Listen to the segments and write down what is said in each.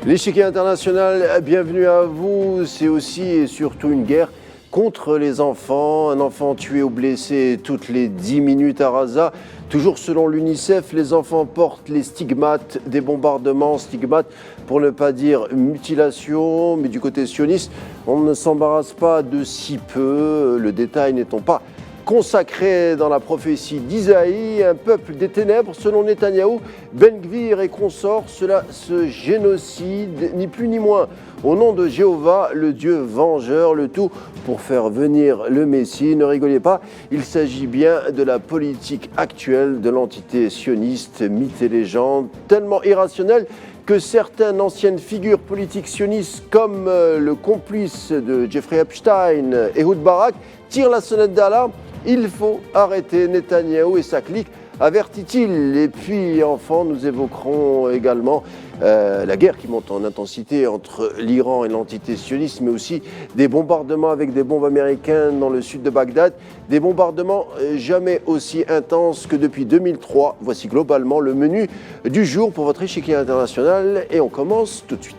L'échiquier international, bienvenue à vous. C'est aussi et surtout une guerre contre les enfants. Un enfant tué ou blessé toutes les 10 minutes à Gaza. Toujours selon l'UNICEF, les enfants portent les stigmates des bombardements. Stigmates pour ne pas dire mutilation. Mais du côté sioniste, on ne s'embarrasse pas de si peu. Le détail n'étant pas consacré dans la prophétie d'Isaïe, un peuple des ténèbres, selon Netanyahou, Ben Gvir et consorts, cela se génocide, ni plus ni moins, au nom de Jéhovah, le Dieu vengeur, le tout pour faire venir le Messie. Ne rigolez pas, il s'agit bien de la politique actuelle de l'entité sioniste, mythe et légende, tellement irrationnelle que certaines anciennes figures politiques sionistes, comme le complice de Jeffrey Epstein, Ehud Barak, tirent la sonnette d'alarme. Il faut arrêter Netanyahou et sa clique, avertit-il. Et puis, enfin, nous évoquerons également la guerre qui monte en intensité entre l'Iran et l'entité sioniste, mais aussi des bombardements avec des bombes américaines dans le sud de Bagdad. Des bombardements jamais aussi intenses que depuis 2003. Voici globalement le menu du jour pour votre échiquier international. Et on commence tout de suite.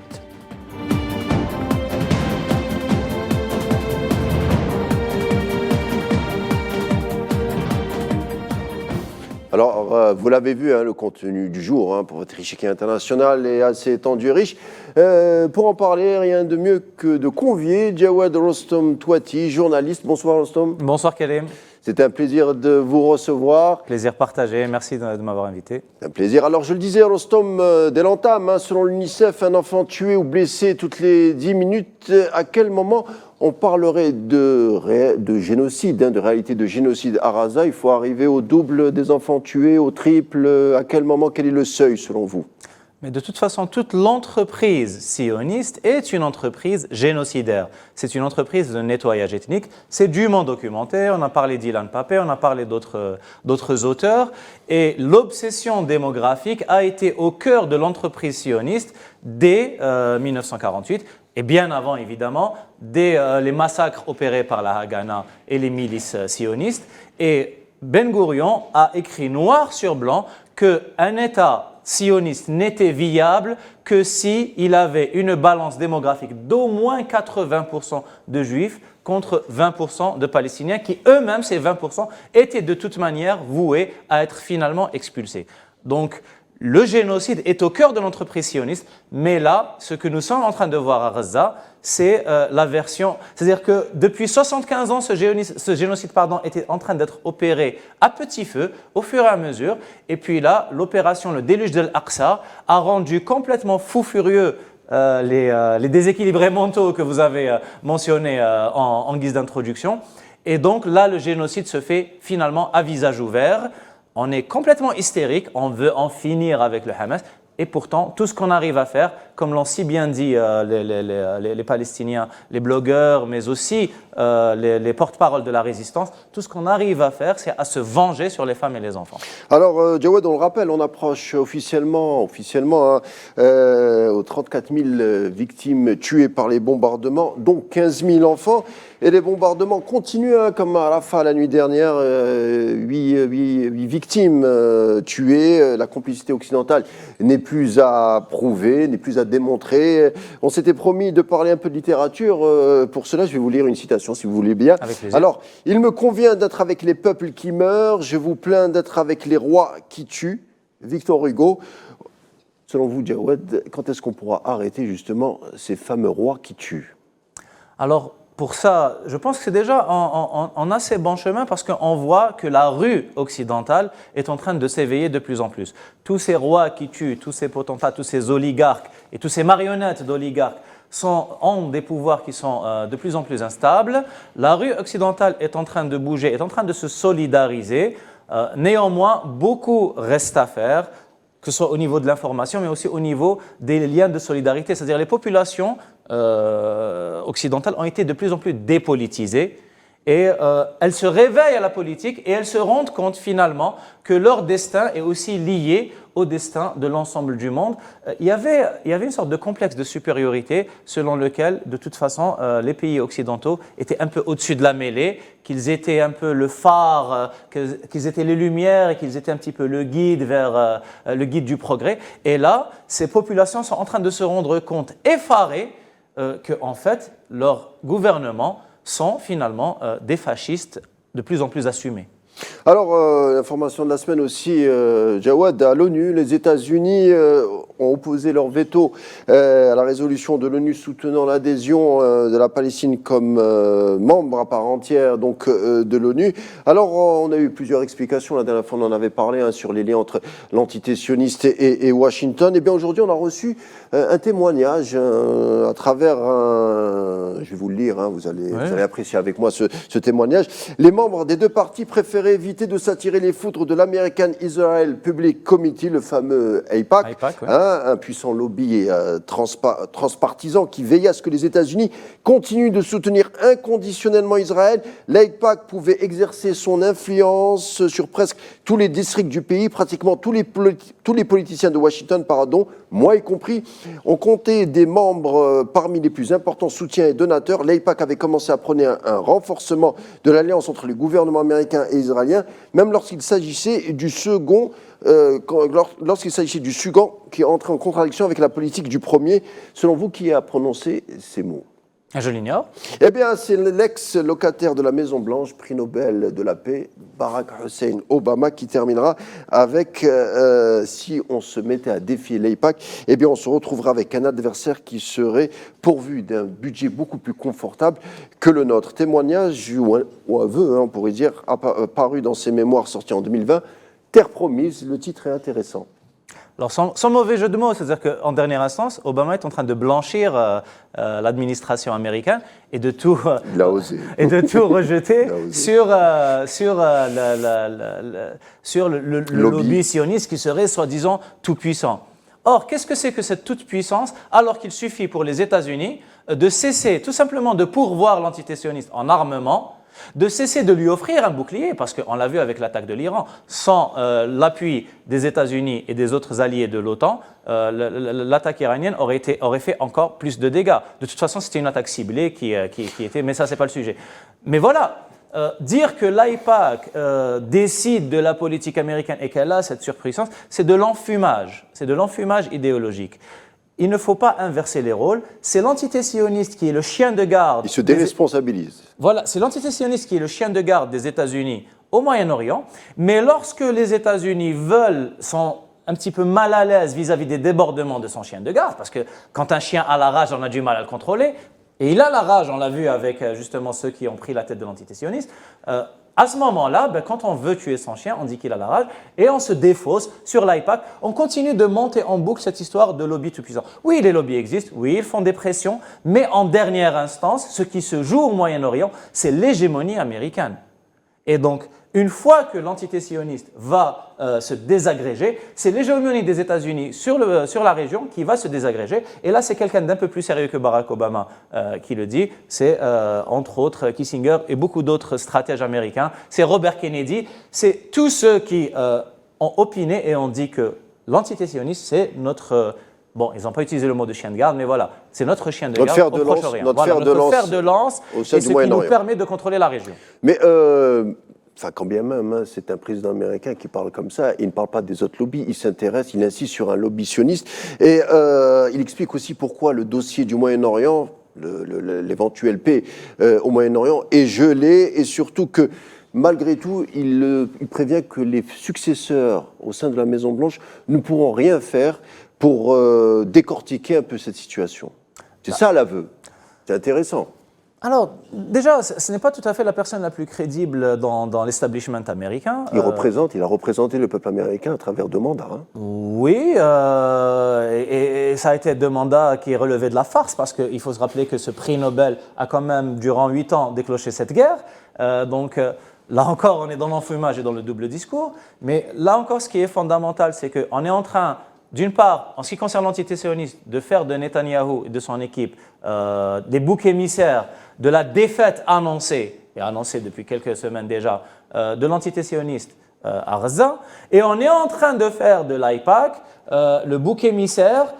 Alors, vous l'avez vu, le contenu du jour pour votre échiquier international est assez étendu et riche. Pour en parler, rien de mieux que de convier Jawad Rostom Touati, journaliste. Bonsoir Rostom. Bonsoir Karim. C'est un plaisir de vous recevoir. Plaisir partagé, merci de m'avoir invité. Un plaisir. Alors je le disais Rostom, dès l'entame, selon l'UNICEF, un enfant tué ou blessé toutes les 10 minutes. À quel moment on parlerait de génocide, de réalité de génocide à Gaza? Il faut arriver au double des enfants tués, au triple. À quel moment, quel est le seuil selon vous? Mais de toute façon, toute l'entreprise sioniste est une entreprise génocidaire. C'est une entreprise de nettoyage ethnique. C'est dûment documenté. On a parlé d'Ilan Pappé, on a parlé d'autres auteurs. Et l'obsession démographique a été au cœur de l'entreprise sioniste dès 1948. Et bien avant, évidemment, dès les massacres opérés par la Haganah et les milices sionistes. Et Ben Gourion a écrit noir sur blanc qu'un État sioniste n'était viable que s'il avait une balance démographique d'au moins 80% de juifs contre 20% de Palestiniens qui eux-mêmes, ces 20%, étaient de toute manière voués à être finalement expulsés. Donc, le génocide est au cœur de l'entreprise sioniste, mais là, ce que nous sommes en train de voir à Gaza, c'est la version… C'est-à-dire que depuis 75 ans, ce génocide était en train d'être opéré à petit feu, au fur et à mesure. Et puis là, l'opération, le déluge de l'Aqsa, a rendu complètement fou furieux les déséquilibrés mentaux que vous avez mentionnés en guise d'introduction. Et donc là, le génocide se fait finalement à visage ouvert. On est complètement hystérique, on veut en finir avec le Hamas. Et pourtant, tout ce qu'on arrive à faire, comme l'ont si bien dit les Palestiniens, les blogueurs, mais aussi les porte-paroles de la résistance, tout ce qu'on arrive à faire, c'est à se venger sur les femmes et les enfants. Alors, Jawad, on le rappelle, on approche officiellement aux 34 000 victimes tuées par les bombardements, dont 15 000 enfants. Et les bombardements continuent, comme à Rafah la nuit dernière, 8 victimes tuées. La complicité occidentale n'est plus à prouver, n'est plus à démontrer. On s'était promis de parler un peu de littérature. Pour cela, je vais vous lire une citation, si vous voulez bien. Avec plaisir. Alors, « Il me convient d'être avec les peuples qui meurent, je vous plains d'être avec les rois qui tuent. » Victor Hugo. Selon vous, Jawad, quand est-ce qu'on pourra arrêter justement ces fameux rois qui tuent? Alors, pour ça, je pense que c'est déjà en assez bon chemin parce qu'on voit que la rue occidentale est en train de s'éveiller de plus en plus. Tous ces rois qui tuent, tous ces potentats, tous ces oligarques et tous ces marionnettes d'oligarques ont des pouvoirs qui sont de plus en plus instables. La rue occidentale est en train de bouger, est en train de se solidariser. Néanmoins, beaucoup reste à faire, que ce soit au niveau de l'information, mais aussi au niveau des liens de solidarité. C'est-à-dire les populations occidentales ont été de plus en plus dépolitisées et elles se réveillent à la politique et elles se rendent compte finalement que leur destin est aussi lié au destin de l'ensemble du monde. Il y avait une sorte de complexe de supériorité selon lequel, de toute façon, les pays occidentaux étaient un peu au-dessus de la mêlée, qu'ils étaient un peu le phare, qu'ils étaient les lumières et qu'ils étaient un petit peu le guide vers le guide du progrès. Et là, ces populations sont en train de se rendre compte effarées que, en fait, leurs gouvernements sont finalement des fascistes de plus en plus assumés. Alors, l'information de la semaine aussi, Jawad, à l'ONU, les États-Unis ont opposé leur veto à la résolution de l'ONU soutenant l'adhésion de la Palestine comme membre à part entière donc, de l'ONU. Alors, on a eu plusieurs explications. La dernière fois, on en avait parlé sur les liens entre l'entité sioniste et Washington. Et bien aujourd'hui, on a reçu un témoignage à travers je vais vous le lire, vous allez apprécier avec moi ce témoignage. Les membres des deux partis préféraient éviter de s'attirer les foudres de l'American Israel Public Committee, le fameux AIPAC, un puissant lobby transpartisan qui veillait à ce que les États-Unis continuent de soutenir inconditionnellement Israël. L'AIPAC pouvait exercer son influence sur presque tous les districts du pays, pratiquement tous les politiciens de Washington, moi y compris, ont compté des membres parmi les plus importants soutiens et donateurs. L'AIPAC avait commencé à prôner un renforcement de l'alliance entre les gouvernements américains et israéliens, même lorsqu'il s'agissait du second, qui entrait en contradiction avec la politique du premier. Selon vous, qui a prononcé ces mots ? Je l'ignore. Eh bien, c'est l'ex-locataire de la Maison-Blanche, prix Nobel de la paix, Barack Hussein Obama, qui terminera avec si on se mettait à défier l'AIPAC, eh bien, on se retrouvera avec un adversaire qui serait pourvu d'un budget beaucoup plus confortable que le nôtre. Témoignage ou un vœu, on pourrait dire, paru dans ses mémoires sortis en 2020. Terre promise, le titre est intéressant. Alors, sans mauvais jeu de mots, c'est-à-dire qu'en dernière instance, Obama est en train de blanchir l'administration américaine et de tout, et de tout rejeter sur le lobby sioniste qui serait soi-disant tout puissant. Or, qu'est-ce que c'est que cette toute-puissance alors qu'il suffit pour les États-Unis de cesser tout simplement de pourvoir l'entité sioniste en armement, de cesser de lui offrir un bouclier, parce qu'on l'a vu avec l'attaque de l'Iran, sans l'appui des États-Unis et des autres alliés de l'OTAN, l'attaque iranienne aurait fait encore plus de dégâts. De toute façon, c'était une attaque ciblée qui était, mais ça, c'est pas le sujet. Mais voilà, dire que l'AIPAC décide de la politique américaine et qu'elle a cette surpuissance, c'est de l'enfumage idéologique. Il ne faut pas inverser les rôles. C'est l'entité sioniste qui est le chien de garde. Il se déresponsabilise. Voilà, c'est l'entité sioniste qui est le chien de garde des États-Unis au Moyen-Orient. Mais lorsque les États-Unis sont un petit peu mal à l'aise vis-à-vis des débordements de son chien de garde, parce que quand un chien a la rage, on a du mal à le contrôler, et il a la rage, on l'a vu avec justement ceux qui ont pris la tête de l'entité sioniste, à ce moment-là, quand on veut tuer son chien, on dit qu'il a la rage et on se défausse sur l'AIPAC. On continue de monter en boucle cette histoire de lobby tout-puissant. Oui, les lobbies existent, oui, ils font des pressions, mais en dernière instance, ce qui se joue au Moyen-Orient, c'est l'hégémonie américaine. Et donc, une fois que l'entité sioniste va se désagréger, c'est l'hégémonie des États-Unis sur la région qui va se désagréger. Et là, c'est quelqu'un d'un peu plus sérieux que Barack Obama qui le dit. C'est entre autres Kissinger et beaucoup d'autres stratèges américains. C'est Robert Kennedy. C'est tous ceux qui ont opiné et ont dit que l'entité sioniste, c'est notre... Bon, ils n'ont pas utilisé le mot de chien de garde, mais voilà, c'est notre chien de garde au Proche-Orient. Notre fer de lance et ce qui nous permet de contrôler la région. Mais quand bien même, c'est un président américain qui parle comme ça, il ne parle pas des autres lobbies, il s'intéresse, il insiste sur un lobby sioniste. Et il explique aussi pourquoi le dossier du Moyen-Orient, l'éventuelle paix au Moyen-Orient, est gelé, et surtout que, malgré tout, il prévient que les successeurs au sein de la Maison-Blanche ne pourront rien faire pour décortiquer un peu cette situation. C'est ça l'aveu. C'est intéressant. Alors, déjà, ce n'est pas tout à fait la personne la plus crédible dans l'establishment américain. Il a représenté le peuple américain à travers 2 mandats. Oui, et ça a été 2 mandats qui relevaient de la farce, parce qu'il faut se rappeler que ce prix Nobel a quand même, durant 8 ans, déclenché cette guerre. Donc, là encore, on est dans l'enfumage et dans le double discours. Mais là encore, ce qui est fondamental, c'est qu'on est en train... D'une part, en ce qui concerne l'entité sioniste, de faire de Netanyahou et de son équipe des boucs émissaires de la défaite annoncée, et annoncée depuis quelques semaines déjà, de l'entité sioniste à Gaza, et on est en train de faire de l'AIPAC le bouc émissaire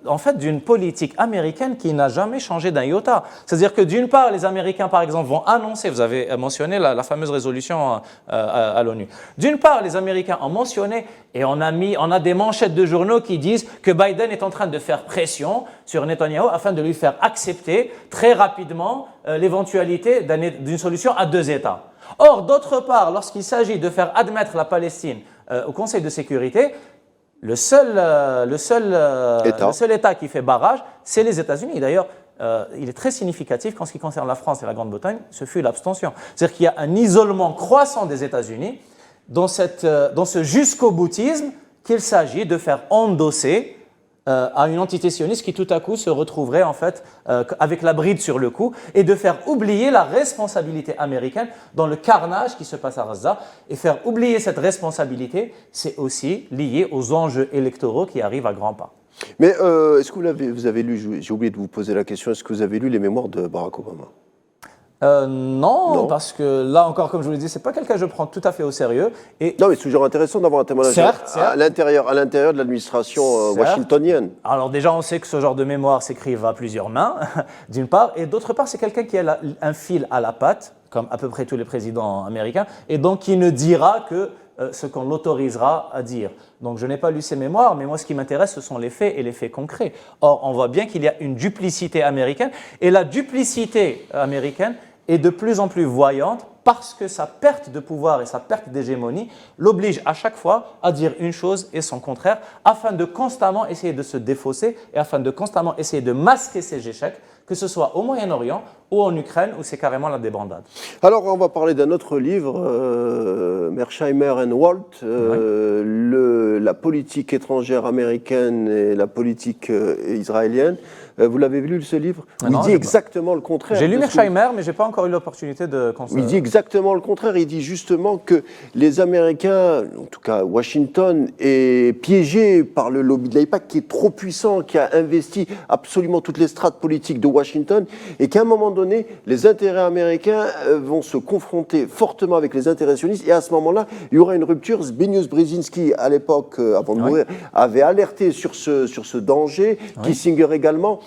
en fait, d'une politique américaine qui n'a jamais changé d'un iota. C'est-à-dire que d'une part, les Américains, par exemple, vont annoncer, vous avez mentionné la fameuse résolution à l'ONU. D'une part, les Américains ont mentionné, et on a des manchettes de journaux qui disent que Biden est en train de faire pression sur Netanyahou afin de lui faire accepter très rapidement l'éventualité d'une solution à 2 États. Or, d'autre part, lorsqu'il s'agit de faire admettre la Palestine au Conseil de sécurité, le seul État qui fait barrage, c'est les États-Unis. D'ailleurs, il est très significatif qu'en ce qui concerne la France et la Grande-Bretagne, ce fut l'abstention. C'est-à-dire qu'il y a un isolement croissant des États-Unis dans ce jusqu'au-boutisme qu'il s'agit de faire endosser à une entité sioniste qui tout à coup se retrouverait en fait avec la bride sur le cou et de faire oublier la responsabilité américaine dans le carnage qui se passe à Gaza. Et faire oublier cette responsabilité, c'est aussi lié aux enjeux électoraux qui arrivent à grands pas. Mais est-ce que vous avez lu, j'ai oublié de vous poser la question, est-ce que vous avez lu les mémoires de Barack Obama ? Non, parce que là encore, comme je vous l'ai dit, c'est pas quelqu'un que je prends tout à fait au sérieux. Et non, mais c'est toujours intéressant d'avoir un témoignage certes. à l'intérieur de l'administration washingtonienne. Alors déjà, on sait que ce genre de mémoire s'écrivent à plusieurs mains, d'une part, et d'autre part, c'est quelqu'un qui a un fil à la patte, comme à peu près tous les présidents américains, et donc qui ne dira que ce qu'on l'autorisera à dire. Donc je n'ai pas lu ses mémoires, mais moi ce qui m'intéresse, ce sont les faits et les faits concrets. Or, on voit bien qu'il y a une duplicité américaine, et la duplicité américaine est de plus en plus voyante parce que sa perte de pouvoir et sa perte d'hégémonie l'oblige à chaque fois à dire une chose et son contraire afin de constamment essayer de se défausser et afin de constamment essayer de masquer ses échecs, que ce soit au Moyen-Orient ou en Ukraine où c'est carrément la débandade. Alors on va parler d'un autre livre, Mearsheimer and Walt, la politique étrangère américaine et la politique israélienne. Vous l'avez lu ce livre? Il dit exactement le contraire. J'ai lu Mearsheimer, mais je n'ai pas encore eu l'opportunité de Il dit exactement le contraire. Il dit justement que les Américains, en tout cas Washington, est piégé par le lobby de l'AIPAC qui est trop puissant, qui a investi absolument toutes les strates politiques de Washington et qu'à un moment donné, les intérêts américains vont se confronter fortement avec les intérêts sionistes et à ce moment-là, il y aura une rupture. Zbigniew Brzezinski, à l'époque, avant de mourir, avait alerté sur ce danger, Kissinger également.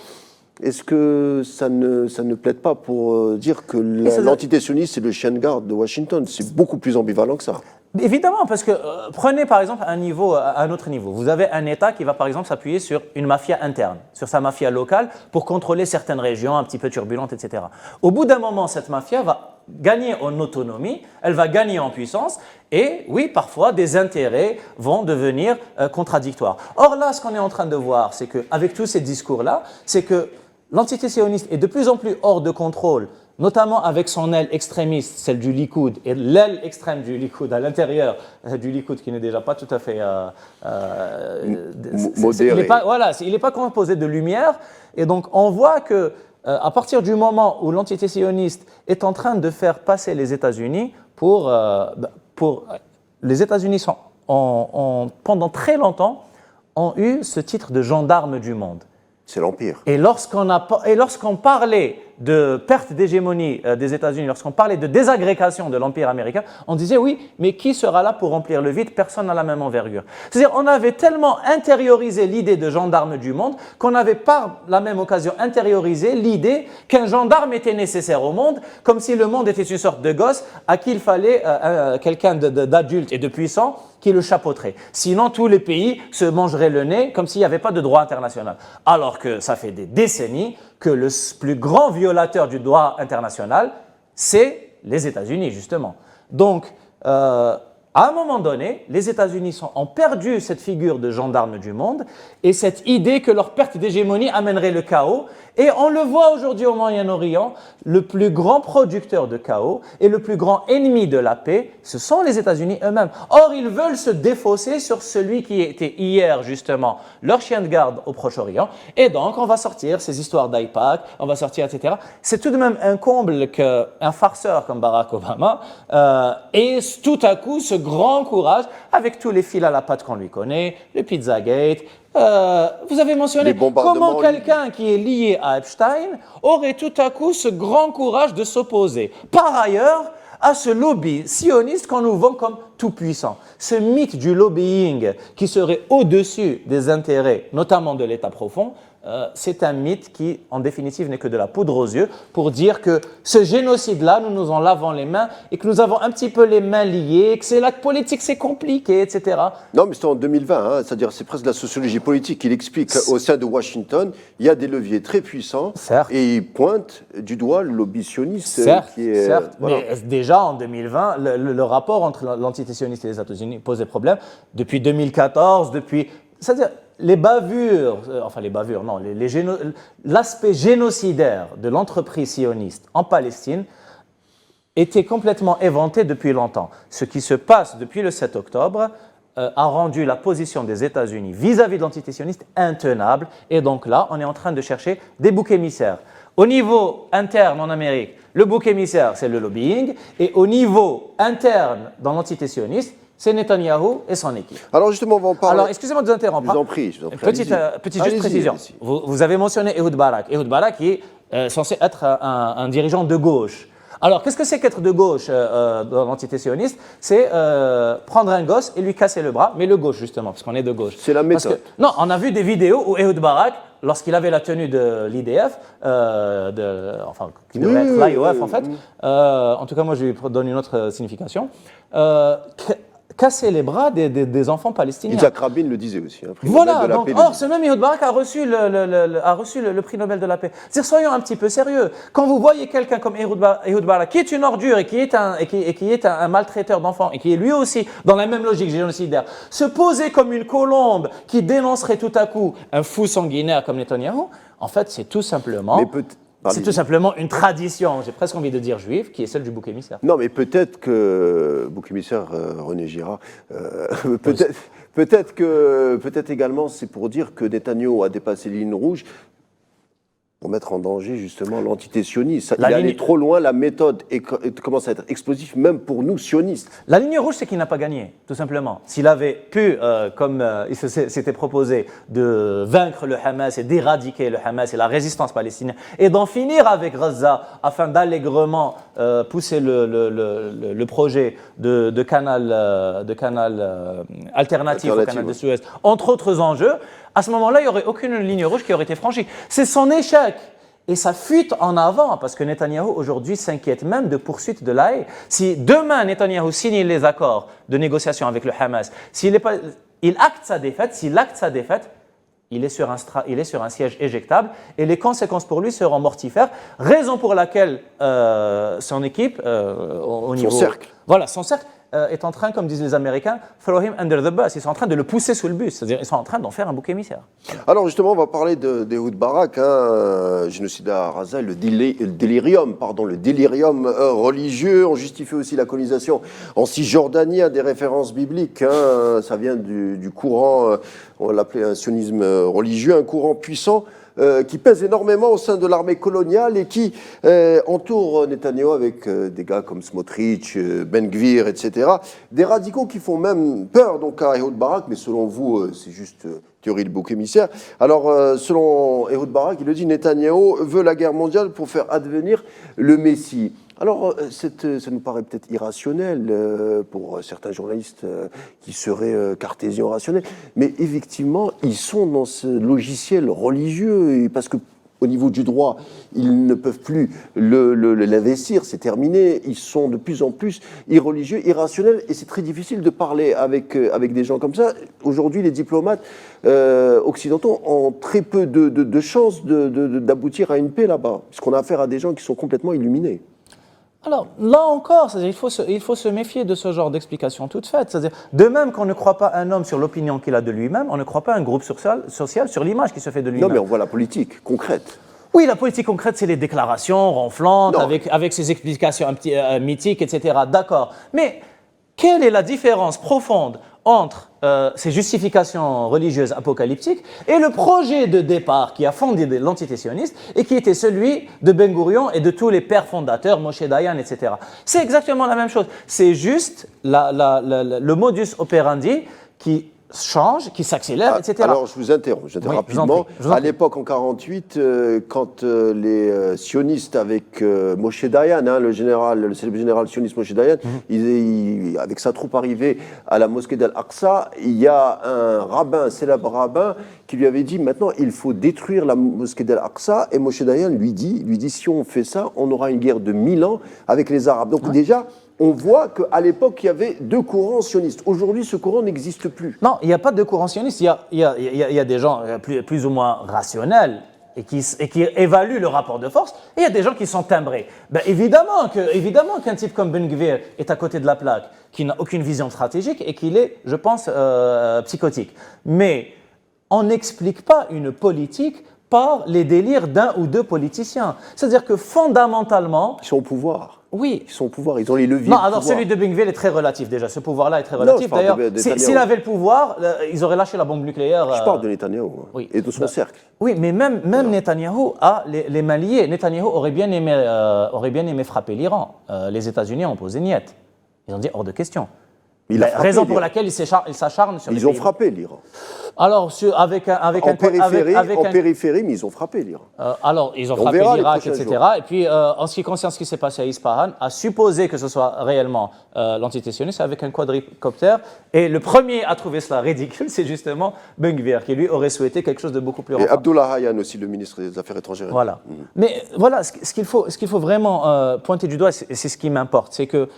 Est-ce que ça ne plaide pas pour dire que l'entité sioniste, c'est le chien de garde de Washington? C'est beaucoup plus ambivalent que ça. Évidemment, parce que prenez par exemple un autre niveau. Vous avez un État qui va par exemple s'appuyer sur une mafia interne, sur sa mafia locale pour contrôler certaines régions un petit peu turbulentes, etc. Au bout d'un moment, cette mafia va gagner en autonomie, elle va gagner en puissance et oui, parfois des intérêts vont devenir contradictoires. Or là, ce qu'on est en train de voir, c'est qu'avec tous ces discours-là, c'est que l'entité sioniste est de plus en plus hors de contrôle, notamment avec son aile extrémiste, celle du Likoud, et l'aile extrême du Likoud à l'intérieur du Likoud qui n'est déjà pas tout à fait modéré. Il n'est pas composé de lumière, et donc on voit que à partir du moment où l'entité sioniste est en train de faire passer les États-Unis les États-Unis pendant très longtemps ont eu ce titre de gendarme du monde. C'est l'Empire. Et lorsqu'on parlait de perte d'hégémonie des États-Unis, lorsqu'on parlait de désagrégation de l'Empire américain, on disait oui, mais qui sera là pour remplir le vide? Personne n'a la même envergure. C'est-à-dire on avait tellement intériorisé l'idée de gendarme du monde qu'on n'avait pas la même occasion intériorisé l'idée qu'un gendarme était nécessaire au monde, comme si le monde était une sorte de gosse à qui il fallait quelqu'un d'adulte et de puissant qui le chapeauterait. Sinon, tous les pays se mangeraient le nez comme s'il n'y avait pas de droit international. Alors que ça fait des décennies que le plus grand violateur du droit international, c'est les États-Unis, justement. Donc, à un moment donné, les États-Unis ont perdu cette figure de gendarme du monde et cette idée que leur perte d'hégémonie amènerait le chaos. Et on le voit aujourd'hui au Moyen-Orient, le plus grand producteur de chaos et le plus grand ennemi de la paix, ce sont les États-Unis eux-mêmes. Or, ils veulent se défausser sur celui qui était hier, justement, leur chien de garde au Proche-Orient. Et donc, on va sortir ces histoires d'AIPAC, on va sortir, etc. C'est tout de même un comble qu'un farceur comme Barack Obama ait tout à coup ce grand courage, avec tous les fils à la patte qu'on lui connaît, le Pizzagate. Vous avez mentionné comment quelqu'un qui est lié à Epstein aurait tout à coup ce grand courage de s'opposer, par ailleurs, à ce lobby sioniste qu'on nous vend comme tout-puissant. Ce mythe du lobbying qui serait au-dessus des intérêts, notamment de l'État profond, c'est un mythe qui, en définitive, n'est que de la poudre aux yeux pour dire que ce génocide-là, nous nous en lavons les mains et que nous avons un petit peu les mains liées, que c'est la politique, c'est compliqué, etc. Non, mais c'est en 2020, hein, c'est-à-dire c'est presque la sociologie politique qui l'explique. Au sein de Washington, il y a des leviers très puissants Certes. et il pointe du doigt le lobby sioniste Certes, qui est... certes, voilà. mais déjà en 2020, le rapport entre l'entité sioniste et les États-Unis posait problème. Depuis 2014, c'est-à-dire les bavures, non, l'aspect génocidaire de l'entreprise sioniste en Palestine était complètement éventé depuis longtemps. Ce qui se passe depuis le 7 octobre a rendu la position des États-Unis vis-à-vis de l'entité sioniste intenable. Et donc là, on est en train de chercher des boucs émissaires. Au niveau interne en Amérique, le bouc émissaire, c'est le lobbying. Et au niveau interne dans l'entité sioniste, c'est Netanyahou et son équipe. Alors justement, on va en parler. Alors, excusez-moi de vous interrompre. Je vous en prie. Petite juste précision. Vous avez mentionné Ehud Barak. Ehud Barak qui est censé être un dirigeant de gauche. Alors, qu'est-ce que c'est qu'être de gauche dans l'entité sioniste? C'est prendre un gosse et lui casser le bras, mais le gauche justement, parce qu'on est de gauche. C'est la méthode. Non, on a vu des vidéos où Ehud Barak, lorsqu'il avait la tenue de l'IDF, qui devrait être l'IOF en fait, en tout cas moi je lui donne une autre signification, casser les bras des enfants palestiniens. Yitzhak Rabin le disait aussi. Voilà, donc, ce même Ehud Barak a reçu le prix Nobel de la paix. C'est-à-dire, soyons un petit peu sérieux. Quand vous voyez quelqu'un comme Ehud Barak, qui est une ordure et qui est un maltraiteur d'enfants, et qui est lui aussi dans la même logique génocidaire, se poser comme une colombe qui dénoncerait tout à coup un fou sanguinaire comme Netanyahou, en fait, c'est tout simplement... C'est tout simplement une tradition, j'ai presque envie de dire juive, qui est celle du bouc émissaire. Non, mais peut-être que, bouc émissaire René Girard, peut-être également c'est pour dire que Netanyahou a dépassé les lignes rouges pour mettre en danger justement l'entité sioniste. Il est allé trop loin, la méthode commence à être explosive même pour nous sionistes. La ligne rouge, c'est qu'il n'a pas gagné, tout simplement. S'il avait pu, comme il s'était proposé, de vaincre le Hamas et d'éradiquer le Hamas et la résistance palestinienne et d'en finir avec Gaza afin d'allègrement pousser le projet de canal alternatif au canal de Suez, entre autres enjeux, à ce moment-là, il n'y aurait aucune ligne rouge qui aurait été franchie. C'est son échec et sa fuite en avant, parce que Netanyahou aujourd'hui s'inquiète même de poursuite de l'AE. Si demain Netanyahou signe les accords de négociation avec le Hamas, s'il acte sa défaite, il est sur un siège éjectable et les conséquences pour lui seront mortifères. Raison pour laquelle son équipe, au niveau... Son cercle. Voilà, son cercle est en train, comme disent les Américains, throw him under the bus. Ils sont en train de le pousser sous le bus, c'est-à-dire ils sont en train d'en faire un bouc émissaire. Alors justement, on va parler d'Ehud Barak, génocide à Gaza, le délirium religieux. On justifie aussi la colonisation en Cisjordanie à des références bibliques. Ça vient du courant, on l'appelait un sionisme religieux, un courant puissant qui pèse énormément au sein de l'armée coloniale et qui entoure Netanyahou avec des gars comme Smotrich, Ben Gvir, etc. Des radicaux qui font même peur donc à Ehud Barak, mais selon vous, c'est juste théorie de bouc émissaire. Alors, selon Ehud Barak, il le dit, Netanyahou veut la guerre mondiale pour faire advenir le Messie. Alors, ça nous paraît peut-être irrationnel pour certains journalistes qui seraient cartésiens rationnels, mais effectivement, ils sont dans ce logiciel religieux, et parce que au niveau du droit, ils ne peuvent plus l'investir, c'est terminé, ils sont de plus en plus irreligieux, irrationnels, et c'est très difficile de parler avec des gens comme ça. Aujourd'hui, les diplomates occidentaux ont très peu de chances d'aboutir à une paix là-bas, puisqu'on a affaire à des gens qui sont complètement illuminés. Alors, là encore, c'est-à-dire, il faut se méfier de ce genre d'explication toute faite. C'est-à-dire, de même qu'on ne croit pas un homme sur l'opinion qu'il a de lui-même, on ne croit pas un groupe social sur l'image qui se fait de lui-même. Non, mais on voit la politique concrète. Oui, la politique concrète, c'est les déclarations ronflantes, avec ses explications mythiques, etc. D'accord. Mais quelle est la différence profonde entre ces justifications religieuses apocalyptiques et le projet de départ qui a fondé l'entité sioniste et qui était celui de Ben Gurion et de tous les pères fondateurs, Moshe Dayan, etc. C'est exactement la même chose. C'est juste le modus operandi qui change, qui s'accélère, etc. Alors, je vous interromps, Oui, rapidement. je vous en À prie. l'époque, en 1948, quand les sionistes, avec Moshe Dayan, le célèbre général sioniste Moshe Dayan, avec sa troupe arrivée à la mosquée d'Al-Aqsa, il y a un célèbre rabbin, qui lui avait dit, maintenant, il faut détruire la mosquée d'Al-Aqsa. Et Moshe Dayan lui dit, si on fait ça, on aura une guerre de 1000 ans avec les Arabes. Donc déjà, on voit qu'à l'époque, il y avait deux courants sionistes. Aujourd'hui, ce courant n'existe plus. Non, il n'y a pas de courant sioniste. Il y a des gens plus ou moins rationnels et qui évaluent le rapport de force. Et il y a des gens qui sont timbrés. Ben, évidemment qu'un type comme Ben Gvir est à côté de la plaque, qui n'a aucune vision stratégique et qu'il est, je pense, psychotique. Mais on n'explique pas une politique par les délires d'un ou deux politiciens. C'est-à-dire que fondamentalement, Ils sont au pouvoir. oui. Ils sont au pouvoir, ils ont les leviers. Non, de alors pouvoir. celui de Ben Gvir est très relatif déjà. Ce pouvoir-là est très relatif. je parle D'ailleurs, de Netanyahou. s'il avait le pouvoir, ils auraient lâché la bombe nucléaire. Je parle de Netanyahou oui. et de son cercle. Oui, mais même Netanyahou a les mains liées. Netanyahou aurait bien aimé frapper l'Iran. Les États-Unis ont posé niet. Ils ont dit hors de question. Il a frappé Raison pour l'Iran. laquelle il s'acharne sur les Ils ont pays. frappé l'Iran. Alors, En périphérie, mais ils ont frappé l'Iran. alors, ils ont On frappé verra les l'Irak, prochains etc. Et puis, en ce qui concerne ce qui s'est passé à Ispahan, à supposer que ce soit réellement l'entité sioniste, avec un quadricoptère. Et le premier à trouver cela ridicule, c'est justement Ben Gvir, qui lui aurait souhaité quelque chose de beaucoup plus Et rampant. Abdullah Hayyan aussi, le ministre des Affaires étrangères. Voilà. Mais voilà, ce qu'il faut vraiment pointer du doigt, c'est ce qui m'importe, c'est que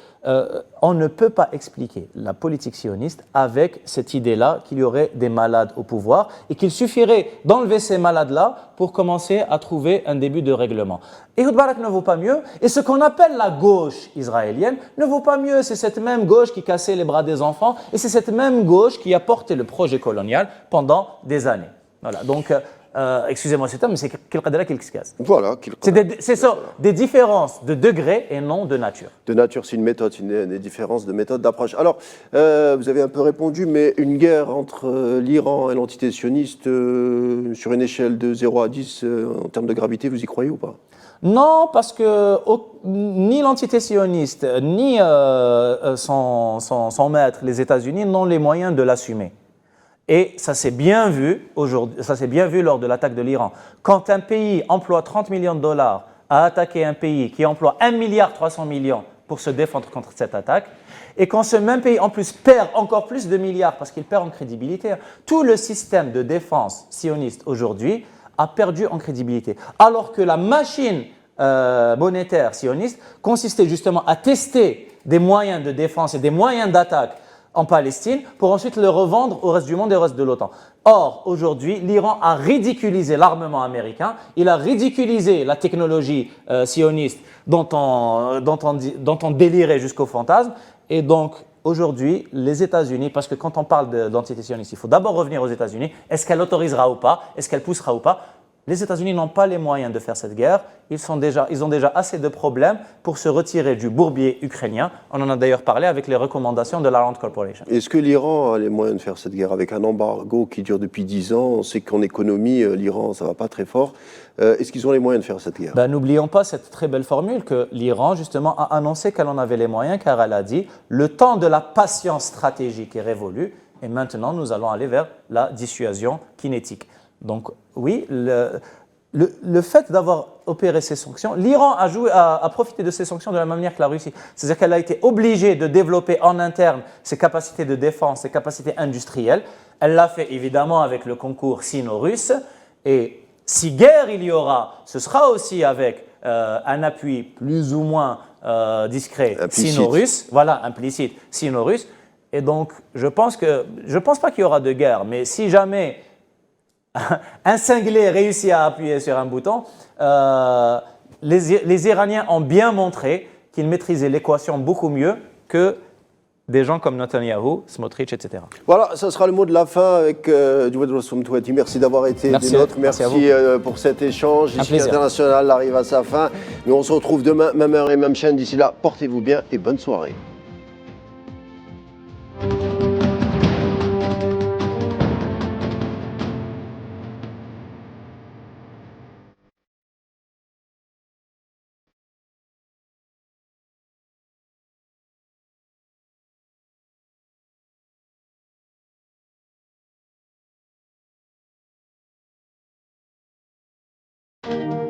on ne peut pas expliquer la politique sioniste avec cette idée-là qu'il y aurait des malades au pouvoir et qu'il suffirait d'enlever ces malades-là pour commencer à trouver un début de règlement. Ehud Barak ne vaut pas mieux, et ce qu'on appelle la gauche israélienne ne vaut pas mieux. C'est cette même gauche qui cassait les bras des enfants, et c'est cette même gauche qui a porté le projet colonial pendant des années. Voilà, donc, excusez-moi ce terme, mais c'est quel qadra qu'il se casse. Voilà. C'est ça, des différences de degré et non de nature. De nature, c'est une méthode, c'est des différences de méthode, d'approche. Alors, vous avez un peu répondu, mais une guerre entre l'Iran et l'entité sioniste, sur une échelle de 0 à 10, en termes de gravité, vous y croyez ou pas? Non, parce que ni l'entité sioniste, ni son maître, les États-Unis, n'ont les moyens de l'assumer. Et ça s'est bien vu aujourd'hui, ça s'est bien vu lors de l'attaque de l'Iran. Quand un pays emploie 30 millions de dollars à attaquer un pays qui emploie 1,3 milliard pour se défendre contre cette attaque, et quand ce même pays en plus perd encore plus de milliards parce qu'il perd en crédibilité, tout le système de défense sioniste aujourd'hui a perdu en crédibilité. Alors que la machine monétaire sioniste consistait justement à tester des moyens de défense et des moyens d'attaque en Palestine pour ensuite le revendre au reste du monde et au reste de l'OTAN. Or, aujourd'hui, l'Iran a ridiculisé l'armement américain, il a ridiculisé la technologie sioniste dont on délirait jusqu'au fantasme, et donc aujourd'hui, les États-Unis, parce que quand on parle d'entité sioniste, il faut d'abord revenir aux États-Unis, est-ce qu'elle autorisera ou pas, est-ce qu'elle poussera ou pas? Les États-Unis n'ont pas les moyens de faire cette guerre. Ils ont déjà assez de problèmes pour se retirer du bourbier ukrainien. On en a d'ailleurs parlé avec les recommandations de la Rand Corporation. Est-ce que l'Iran a les moyens de faire cette guerre avec un embargo qui dure depuis 10 ans? On sait qu'en économie, l'Iran, ça ne va pas très fort. Est-ce qu'ils ont les moyens de faire cette guerre? N'oublions pas cette très belle formule que l'Iran, justement, a annoncé qu'elle en avait les moyens, car elle a dit « le temps de la patience stratégique est révolu et maintenant nous allons aller vers la dissuasion kinétique ». Donc oui, le fait d'avoir opéré ces sanctions, l'Iran a profité de ces sanctions de la même manière que la Russie. C'est-à-dire qu'elle a été obligée de développer en interne ses capacités de défense, ses capacités industrielles. Elle l'a fait évidemment avec le concours sino-russe. Et si guerre il y aura, ce sera aussi avec un appui plus ou moins discret sino-russe, voilà, implicite sino-russe. Et donc, je pense pas qu'il y aura de guerre, mais si jamais un cinglé réussit à appuyer sur un bouton, les Iraniens ont bien montré qu'ils maîtrisaient l'équation beaucoup mieux que des gens comme Netanyahou, Smotrich, etc. Voilà, ça sera le mot de la fin avec Djouad Rassoum Touati. Merci d'avoir été des nôtres. Merci pour cet échange. Ici International arrive à sa fin. Mais on se retrouve demain, même heure et même chaîne. D'ici là, portez-vous bien et bonne soirée. Merci.